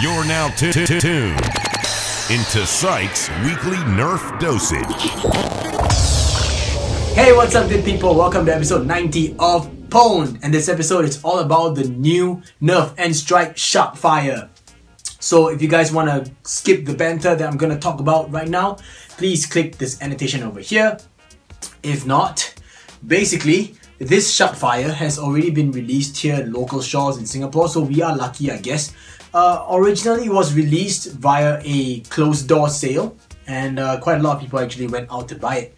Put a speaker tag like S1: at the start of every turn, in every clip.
S1: You're now tuned into pSyk's weekly Nerf dosage.
S2: Hey, what's up good people? Welcome to episode 90 of pwned, and this episode is all about the new Nerf and Strike Sharpfire. So if you guys want to skip the banter that I'm going to talk about right now, please click this annotation over here. If not, basically this Sharpfire has already been released here at local stores in Singapore, so we are lucky, I guess. Originally it was released via a closed door sale, and quite a lot of people actually went out to buy it.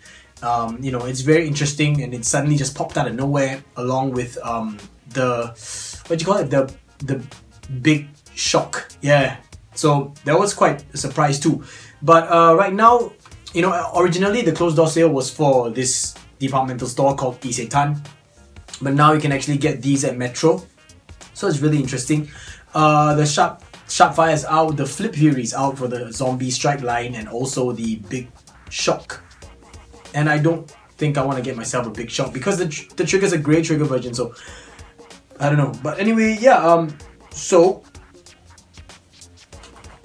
S2: You know, it's very interesting, and it suddenly just popped out of nowhere along with the big shock. Yeah, so that was quite a surprise too. But right now, you know, originally the closed door sale was for this departmental store called pSyk, but now you can actually get these at Metro, so it's really interesting. The Sharpfire is out, the Flip Fury is out for the Zombie Strike line, and also the Big Shock. And I don't think I want to get myself a Big Shock because the trigger is a grey trigger version, so I don't know. But anyway, yeah, so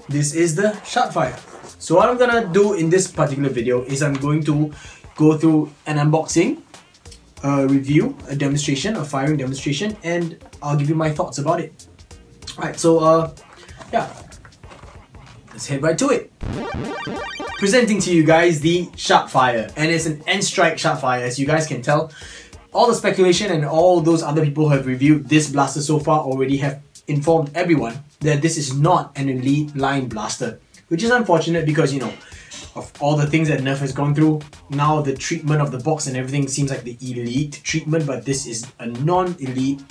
S2: this is the Sharpfire. So what I'm gonna do in this particular video is I'm going to go through an unboxing, a review, a demonstration, a firing demonstration, and I'll give you my thoughts about it. Alright, so yeah, let's head right to it. Presenting to you guys the Sharpfire, and it's an N-Strike Sharpfire. As you guys can tell, all the speculation and all those other people who have reviewed this blaster so far already have informed everyone that this is not an elite line blaster, which is unfortunate because, you know, of all the things that Nerf has gone through, now the treatment of the box and everything seems like the elite treatment, but this is a non-elite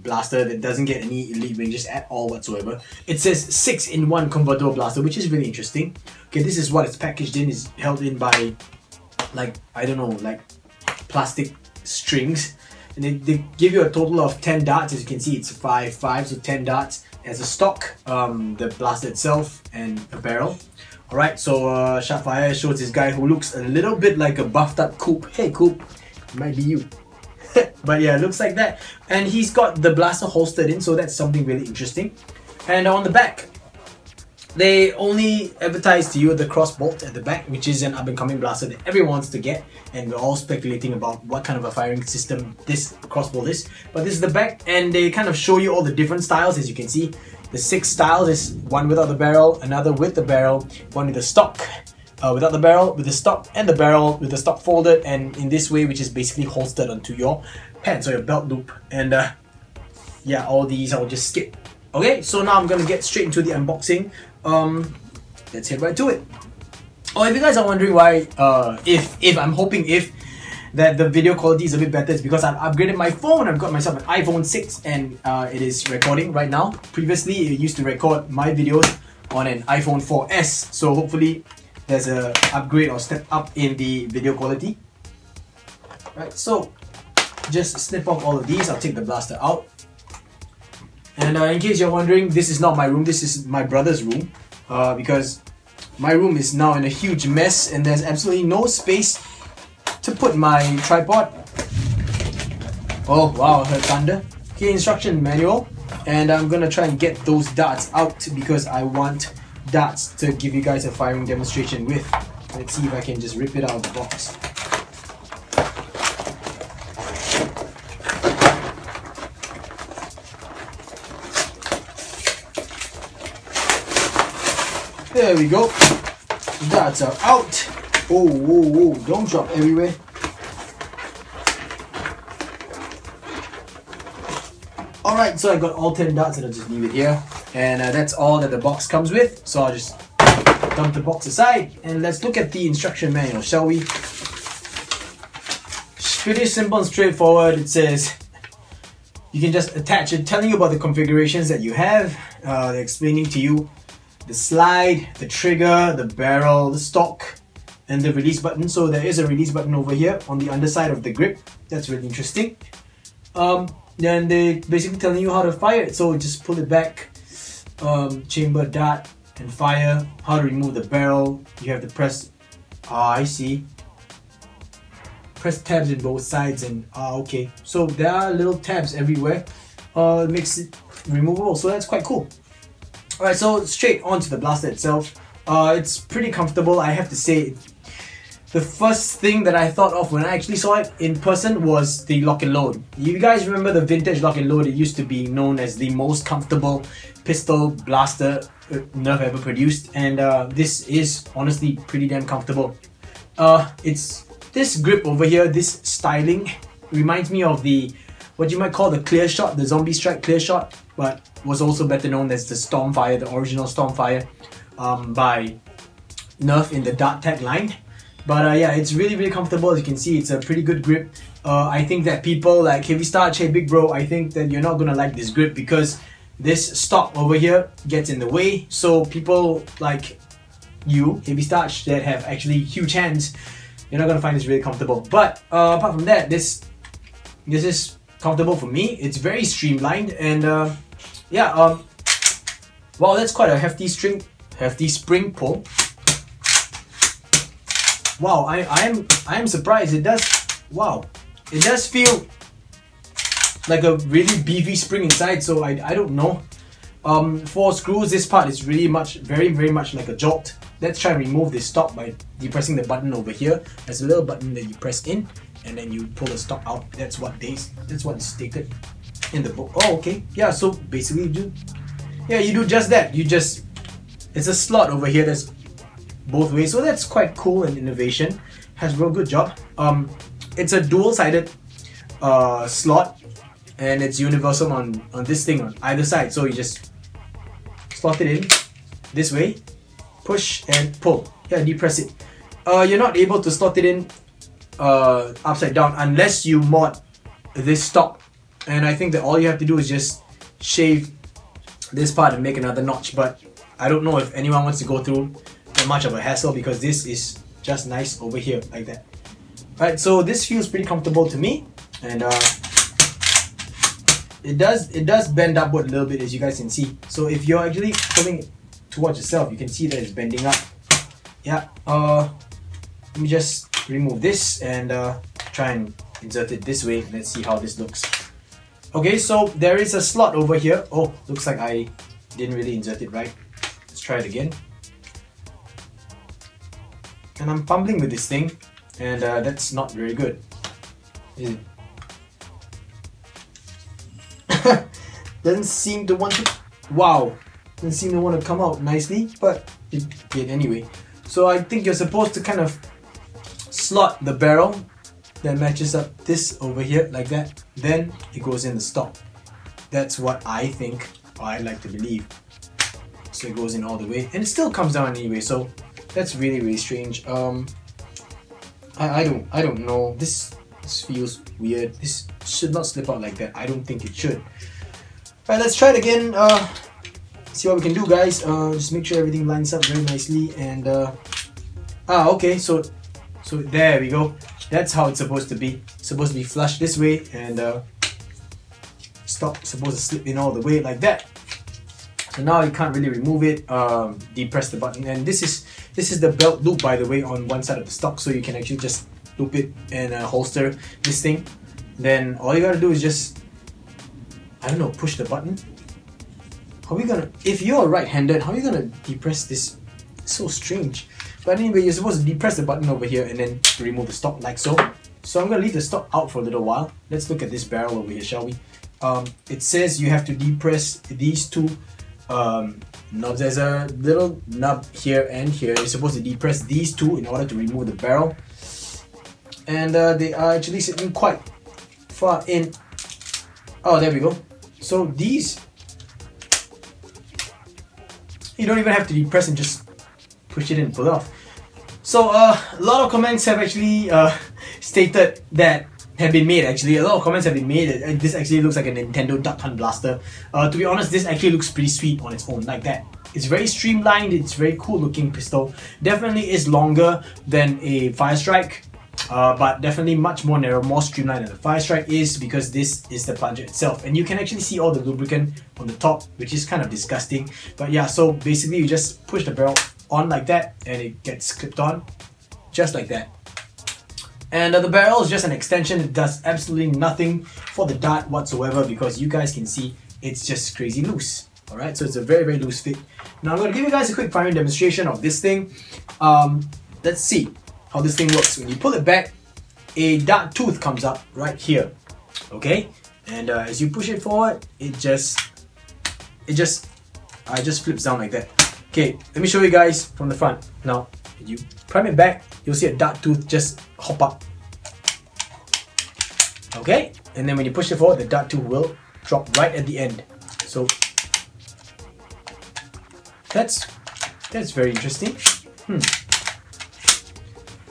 S2: blaster that doesn't get any elite ranges at all whatsoever. It says 6-in-1 convertible blaster, which is really interesting. Okay, this is what it's packaged in. It's held in by, like, I don't know, like plastic strings, and they give you a total of 10 darts. As you can see, it's 5, so 10 darts as a stock, the blaster itself, and a barrel. Alright, so Sharpfire shows this guy who looks a little bit like a buffed up Coop. Hey Coop, it might be you. But yeah, it looks like that. And he's got the blaster holstered in, so that's something really interesting. And on the back, they only advertise to you the cross bolt at the back, which is an up-and-coming blaster that everyone wants to get, and we're all speculating about what kind of a firing system this crossbolt is. But this is the back, and they kind of show you all the different styles. As you can see, the 6 styles is one without the barrel, another with the barrel, one with the stock, without the barrel, with the stock, and the barrel with the stock folded, and in this way, which is basically holstered onto your pants or your belt loop. And yeah, all these I'll just skip. Okay, so now I'm gonna get straight into the unboxing. Let's head right to it. Oh, if you guys are wondering why, I'm hoping that the video quality is a bit better, it's because I've upgraded my phone. I've got myself an iPhone 6, and it is recording right now. Previously, it used to record my videos on an iPhone 4S, so hopefully there's a upgrade or step up in the video quality. Right, so just snip off all of these. I'll take the blaster out. And in case you're wondering, this is not my room, this is my brother's room, because my room is now in a huge mess and there's absolutely no space to put my tripod. Oh wow, I heard thunder. Okay, instruction manual, and I'm gonna try and get those darts out because I want darts to give you guys a firing demonstration with. Let's see if I can just rip it out of the box. There we go. Darts are out. Oh, whoa, whoa, don't drop everywhere. Alright, so I got all 10 darts and I'll just leave it here. And that's all that the box comes with. So I'll just dump the box aside and let's look at the instruction manual, shall we? It's pretty simple and straightforward. It says you can just attach it, telling you about the configurations that you have. They're explaining to you the slide, the trigger, the barrel, the stock, and the release button. So there is a release button over here on the underside of the grip. That's really interesting. Then they basically telling you how to fire it. So just pull it back, chamber, dart, and fire. How to remove the barrel. You have to press, I see. Press tabs in both sides and, okay. So there are little tabs everywhere. It makes it removable, so that's quite cool. Alright, so straight on to the blaster itself. It's pretty comfortable, I have to say. The first thing that I thought of when I actually saw it in person was the lock and load. You guys remember the vintage lock and load? It used to be known as the most comfortable pistol blaster Nerf ever produced, and this is honestly pretty damn comfortable. It's this grip over here, this styling reminds me of the what you might call the clear shot, the Zombie Strike clear shot, but was also better known as the Stormfire, the original Stormfire by Nerf in the Dart Tag line. But yeah, it's really comfortable. As you can see, it's a pretty good grip. I think that people like Heavy Starch, hey big bro, I think that you're not gonna like this grip because this stock over here gets in the way. So people like you, Heavy Starch, that have actually huge hands, you're not gonna find this really comfortable. But apart from that, this is comfortable for me. It's very streamlined, and yeah, wow, that's quite a hefty spring pull. Wow, I am surprised. It does, wow, it does feel like a really beefy spring inside. So I don't know. For screws, this part is really very much like a jolt. Let's try and remove this stock by depressing the button over here. There's a little button that you press in, and then you pull the stock out. That's what is stated in the book. Oh, okay. Yeah. So basically, you do just that. It's a slot over here that's both ways, so that's quite cool and innovation. Has real good job. It's a dual-sided slot, and it's universal on this thing on either side. So you just slot it in this way, push and pull. Yeah, depress it. You're not able to slot it in upside down unless you mod this stock, and I think that all you have to do is just shave this part and make another notch. But I don't know if anyone wants to go through that much of a hassle because this is just nice over here like that. Alright, so this feels pretty comfortable to me, and it does bend upward a little bit, as you guys can see. So if you're actually pulling it towards yourself, you can see that it's bending up. Yeah. Let me just remove this and try and insert it this way. Let's see how this looks. Okay, so there is a slot over here. Oh, looks like I didn't really insert it right. Let's try it again. And I'm fumbling with this thing, and that's not very good, is it? Doesn't seem to want to. Wow, doesn't seem to want to come out nicely, but it did anyway. So I think you're supposed to kind of slot the barrel that matches up this over here like that. Then it goes in the stock. That's what I think, or I like to believe. So it goes in all the way, and it still comes down anyway. So that's really strange. I don't know. This feels weird. This should not slip out like that. I don't think it should. Alright, let's try it again. See what we can do, guys. Just make sure everything lines up very nicely, and okay, so there we go. That's how it's supposed to be. It's supposed to be flush this way, and stock supposed to slip in all the way like that. So now you can't really remove it. Depress the button, and this is the belt loop, by the way, on one side of the stock, so you can actually just loop it and holster this thing. Then all you gotta do is just, I don't know, push the button. How are we gonna, if you're right-handed, how are you gonna depress this? It's so strange. But anyway, you're supposed to depress the button over here and then remove the stock like so. So I'm gonna leave the stock out for a little while. Let's look at this barrel over here, shall we? It says you have to depress these two knobs. There's a little nub here and here. You're supposed to depress these two in order to remove the barrel, and they are actually sitting quite far in. Oh, there we go. So these, you don't even have to depress and just push it in and pull it off. So a lot of comments have actually stated that have been made. Actually, a lot of comments have been made that this actually looks like a Nintendo Duck Hunt blaster. To be honest, this actually looks pretty sweet on its own, like that. It's very streamlined. It's very cool looking pistol. Definitely is longer than a pSykSG, but definitely much more narrow, more streamlined than the pSykSG is, because this is the plunger itself, and you can actually see all the lubricant on the top, which is kind of disgusting. But yeah, so basically you just push the barrel on like that, and it gets clipped on just like that. And the barrel is just an extension. It does absolutely nothing for the dart whatsoever, because you guys can see it's just crazy loose. Alright, so it's a very loose fit. Now I'm going to give you guys a quick firing demonstration of this thing. Let's see how this thing works. When you pull it back, a dart tooth comes up right here. Okay, and as you push it forward, it just flips down like that. Okay, let me show you guys from the front. Now, when you prime it back, you'll see a dart tooth just hop up. Okay, and then when you push it forward, the dart tooth will drop right at the end. So that's very interesting.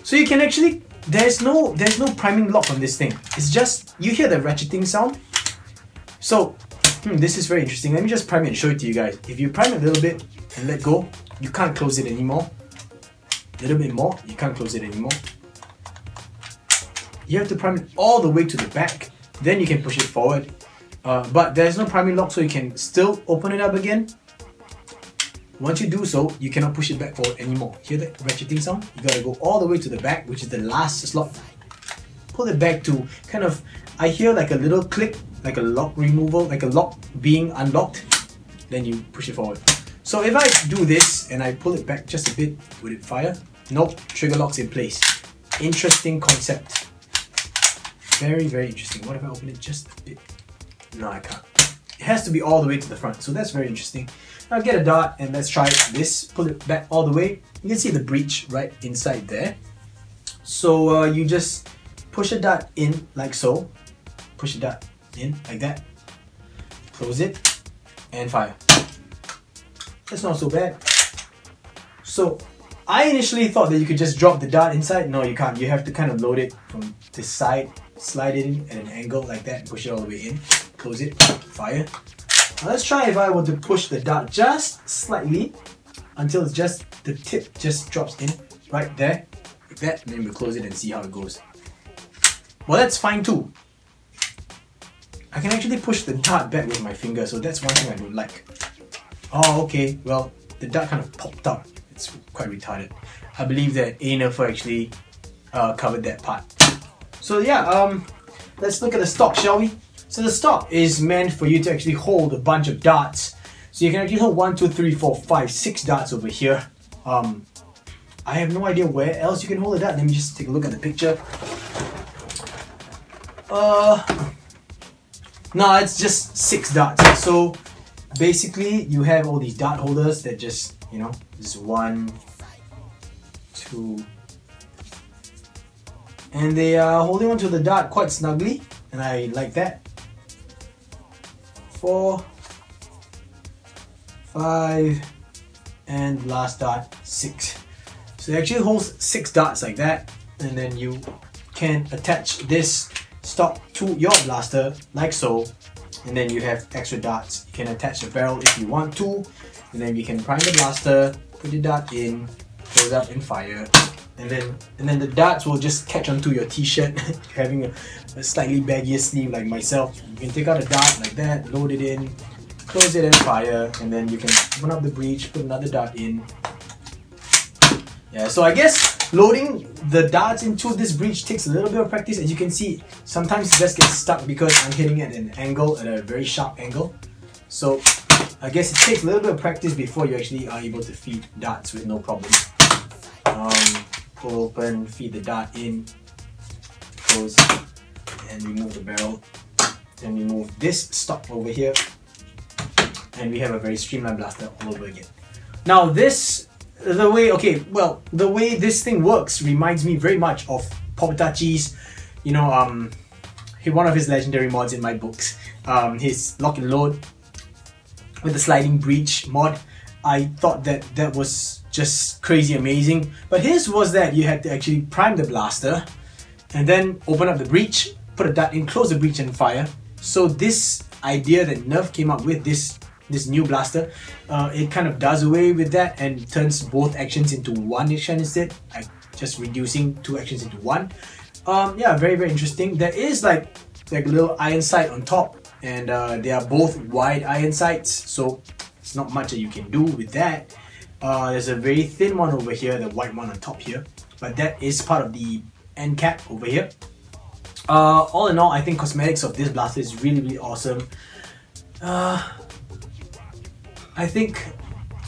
S2: So you can actually, there's no priming lock on this thing. It's just, you hear the ratcheting sound. So this is very interesting. Let me just prime it and show it to you guys. If you prime it a little bit and let go, you can't close it anymore. A little bit more, you can't close it anymore. You have to prime it all the way to the back, then you can push it forward. But there's no priming lock, so you can still open it up again. Once you do so, you cannot push it back forward anymore. Hear that ratcheting sound? You gotta go all the way to the back, which is the last slot. Pull it back to kind of, I hear like a little click, like a lock removal, like a lock being unlocked. Then you push it forward. So if I do this and I pull it back just a bit, would it fire? Nope, trigger lock's in place. Interesting concept. Very interesting. What if I open it just a bit? No, I can't. It has to be all the way to the front, so that's very interesting. Now get a dart and let's try this. Pull it back all the way. You can see the breech right inside there. So you just push a dart in like so. Push a dart in like that. Close it and fire. That's not so bad. So I initially thought that you could just drop the dart inside. No, you can't. You have to kind of load it from this side, slide it in at an angle like that, and push it all the way in. Close it, fire. Now let's try if I were to push the dart just slightly until it's just, the tip just drops in right there, like that, and then we'll close it and see how it goes. Well, that's fine too. I can actually push the dart back with my finger, so that's one thing I don't like. Oh, okay, well, the dart kind of popped out. It's quite retarded. I believe that Nerf actually covered that part. So yeah, let's look at the stock, shall we? So the stock is meant for you to actually hold a bunch of darts. So you can actually hold 1, 2, 3, 4, 5, 6 darts over here. I have no idea where else you can hold a dart. Let me just take a look at the picture. No, it's just 6 darts. So basically you have all these dart holders that just, you know, this is 1, 2, and they are holding onto the dart quite snugly, and I like that. 4, 5, and last dart 6. So it actually holds 6 darts like that, and then you can attach this stock to your blaster like so, and then you have extra darts. You can attach the barrel if you want to, and then you can prime the blaster, put the dart in, close up and fire. And then the darts will just catch onto your t-shirt. Having a slightly baggier sleeve like myself, you can take out a dart like that, load it in, close it and fire, and then you can open up the breech, put another dart in. Yeah, so I guess loading the darts into this breech takes a little bit of practice. As you can see, sometimes it just gets stuck because I'm hitting at an angle, at a very sharp angle. So I guess it takes a little bit of practice before you actually are able to feed darts with no problem. Pull open, feed the dart in, close, and remove the barrel. Then remove this stock over here, and we have a very streamlined blaster all over again. Now this, the way this thing works reminds me very much of Popitachi's, you know, one of his legendary mods in my books, his lock and load with the sliding breech mod. I thought that was just crazy amazing, but his was that you had to actually prime the blaster and then open up the breech, put a dart in, close the breech and fire. So this idea that Nerf came up with, this new blaster, it kind of does away with that and turns both actions into one action instead, like just reducing 2 actions into 1. Yeah, very interesting. There is like a little iron sight on top, and they are both wide iron sights, so it's not much that you can do with that. There's a very thin one over here, the white one on top here, but that is part of the end cap over here. All in all, I think cosmetics of this blaster is really awesome. I think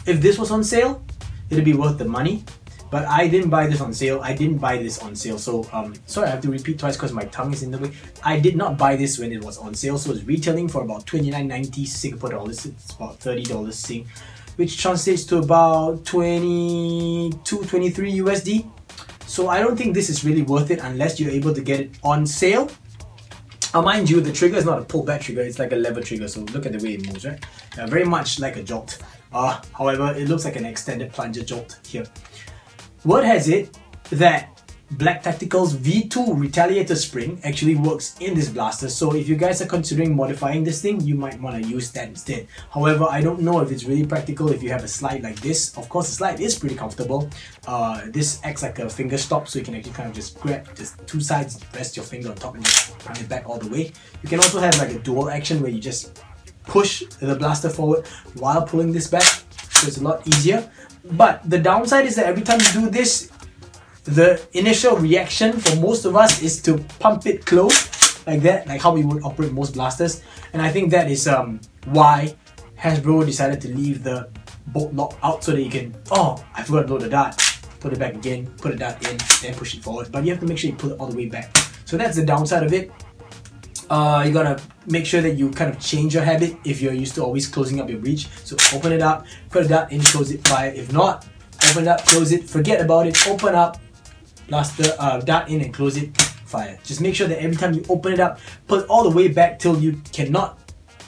S2: if this was on sale, it'd be worth the money. But I didn't buy this on sale. I didn't buy this on sale. So sorry, I have to repeat twice because my tongue is in the way. I did not buy this when it was on sale. So it's retailing for about 29.90 Singapore dollars. It's about $30 Sing, which translates to about 23 USD. So I don't think this is really worth it unless you're able to get it on sale. Mind you, the trigger is not a pullback trigger, it's like a lever trigger, so look at the way it moves, right? Very much like a jolt. However, it looks like an extended plunger jolt here. Word has it that Black Tactical's V2 Retaliator spring actually works in this blaster, so if you guys are considering modifying this thing, you might want to use that instead. However, I don't know if it's really practical if you have a slide like this. Of course, the slide is pretty comfortable. This acts like a finger stop, so you can actually kind of just grab just two sides, rest your finger on top and just punch it back all the way. You can also have like a dual action where you just push the blaster forward while pulling this back, so it's a lot easier. But the downside is that every time you do this, the initial reaction for most of us is to pump it close like that, like how we would operate most blasters. And I think that is why Hasbro decided to leave the bolt lock out so that you can, oh, I forgot to load the dart, put it back again, put the dart in, then push it forward. But you have to make sure you pull it all the way back. So that's the downside of it. You gotta make sure that you kind of change your habit if you're used to always closing up your breech. So open it up, put a dart in, close it, fire. If not, open it up, close it, forget about it, open up, blaster, dart in and close it, fire. Just make sure that every time you open it up, pull it all the way back till you cannot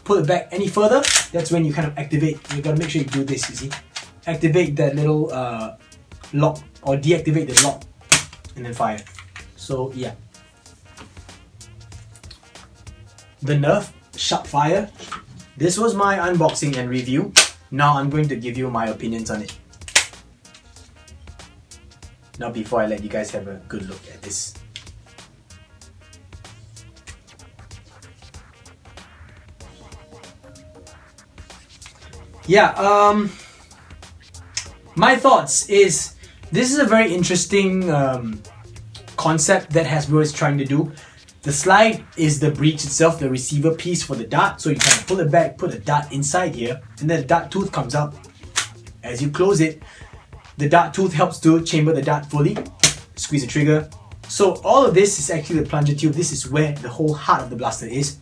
S2: pull it back any further. That's when you kind of activate. You gotta make sure you do this, you see. Activate that little lock or deactivate the lock and then fire. So yeah. The Nerf Sharpfire. This was my unboxing and review. Now I'm going to give you my opinions on it. Now before I let you guys have a good look at this. Yeah, my thoughts is this is a very interesting concept that Hasbro is trying to do. The slide is the breech itself, the receiver piece for the dart. So you kind of pull it back, put a dart inside here, and then the dart tooth comes out. As you close it, the dart tooth helps to chamber the dart fully. Squeeze the trigger. So all of this is actually the plunger tube. This is where the whole heart of the blaster is.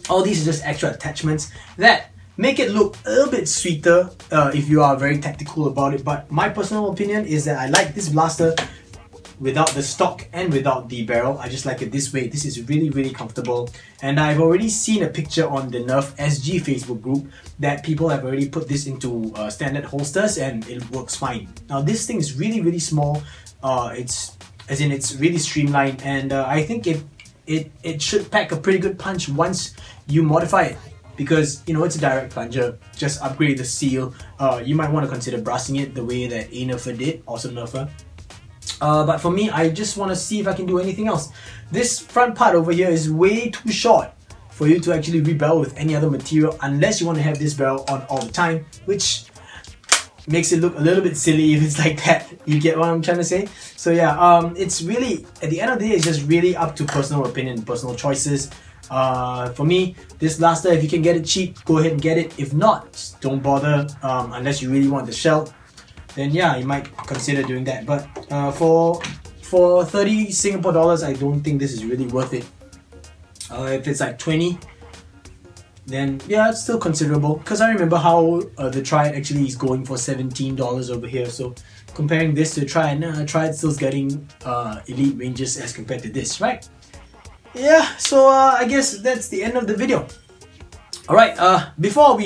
S2: All these are just extra attachments that make it look a little bit sweeter if you are very tactical about it. But my personal opinion is that I like this blaster without the stock and without the barrel. I just like it this way. This is really, really comfortable. And I've already seen a picture on the Nerf SG Facebook group that people have already put this into standard holsters and it works fine. Now this thing is really, really small. It's really streamlined, and I think it should pack a pretty good punch once you modify it. Because, you know, it's a direct plunger, just upgrade the seal. You might want to consider brassing it the way that Nerfer did, awesome Nerfer. But for me, I just want to see if I can do anything else. This front part over here is way too short for you to actually rebarrel with any other material unless you want to have this barrel on all the time, which makes it look a little bit silly if it's like that. You get what I'm trying to say? So yeah, it's really, at the end of the day, it's just really up to personal opinion, personal choices. For me, this blaster, if you can get it cheap, go ahead and get it. If not, just don't bother unless you really want the shell. Then yeah, you might consider doing that. But for 30 Singapore dollars, I don't think this is really worth it. If it's like 20, then yeah, it's still considerable. Because I remember how the Triad actually is going for $17 over here. So comparing this to Triad, Triad still's getting elite ranges as compared to this, right? Yeah, so I guess that's the end of the video. Alright, before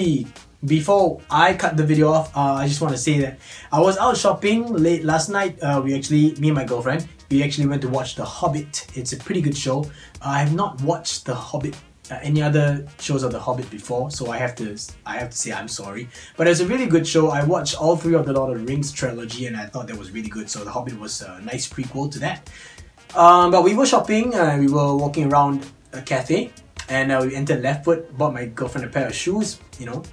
S2: I cut the video off, I just want to say that I was out shopping late last night. Me and my girlfriend, we actually went to watch The Hobbit. It's a pretty good show. I have not watched The Hobbit, any other shows of The Hobbit before, so I have to say I'm sorry. But it's a really good show. I watched all three of the Lord of the Rings trilogy and I thought that was really good. So The Hobbit was a nice prequel to that. But we were shopping, we were walking around a cafe, and we entered left foot, bought my girlfriend a pair of shoes, you know,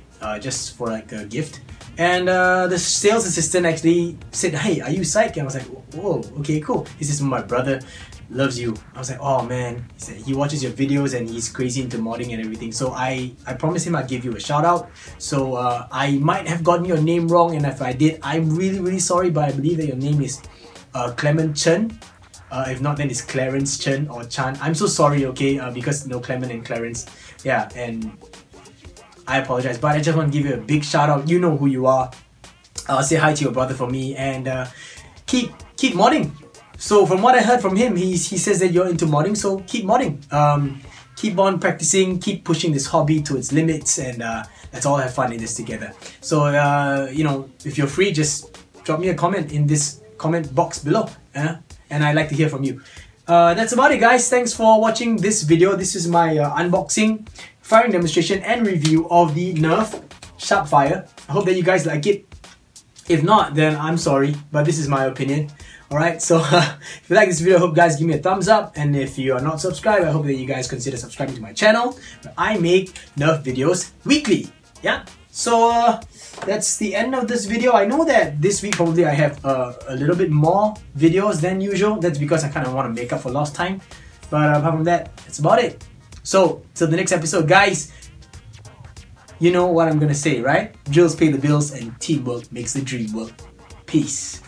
S2: just for like a gift. And the sales assistant actually said, "Hey, are you pSyk?" And I was like, "Whoa, okay, cool. This is my brother." loves you. I was like, oh man, he said he watches your videos and he's crazy into modding and everything. So I promised him I'd give you a shout out. So I might have gotten your name wrong, and if I did, I'm really sorry, but I believe that your name is Clement Chen. If not, then it's Clarence Chen or Chan. I'm so sorry, okay, because no Clement and Clarence. Yeah, and I apologize, but I just want to give you a big shout out. You know who you are. Say hi to your brother for me, and keep modding. So from what I heard from him, he says that you're into modding, so keep modding. Keep on practicing, keep pushing this hobby to its limits, and let's all have fun in this together. So you know, if you're free, just drop me a comment in this comment box below, and I'd like to hear from you. That's about it, guys. Thanks for watching this video. This is my unboxing, firing demonstration, and review of the Nerf Sharpfire. I hope that you guys like it. If not, then I'm sorry, but this is my opinion. Alright, so if you like this video, I hope you guys give me a thumbs up, and if you are not subscribed, I hope that you guys consider subscribing to my channel, where I make Nerf videos weekly. Yeah, so that's the end of this video. I know that this week probably I have a little bit more videos than usual. That's because I kind of want to make up for lost time, but apart from that, that's about it. So till the next episode, guys, you know what I'm gonna say, right? Drills pay the bills and teamwork makes the dream work. Peace.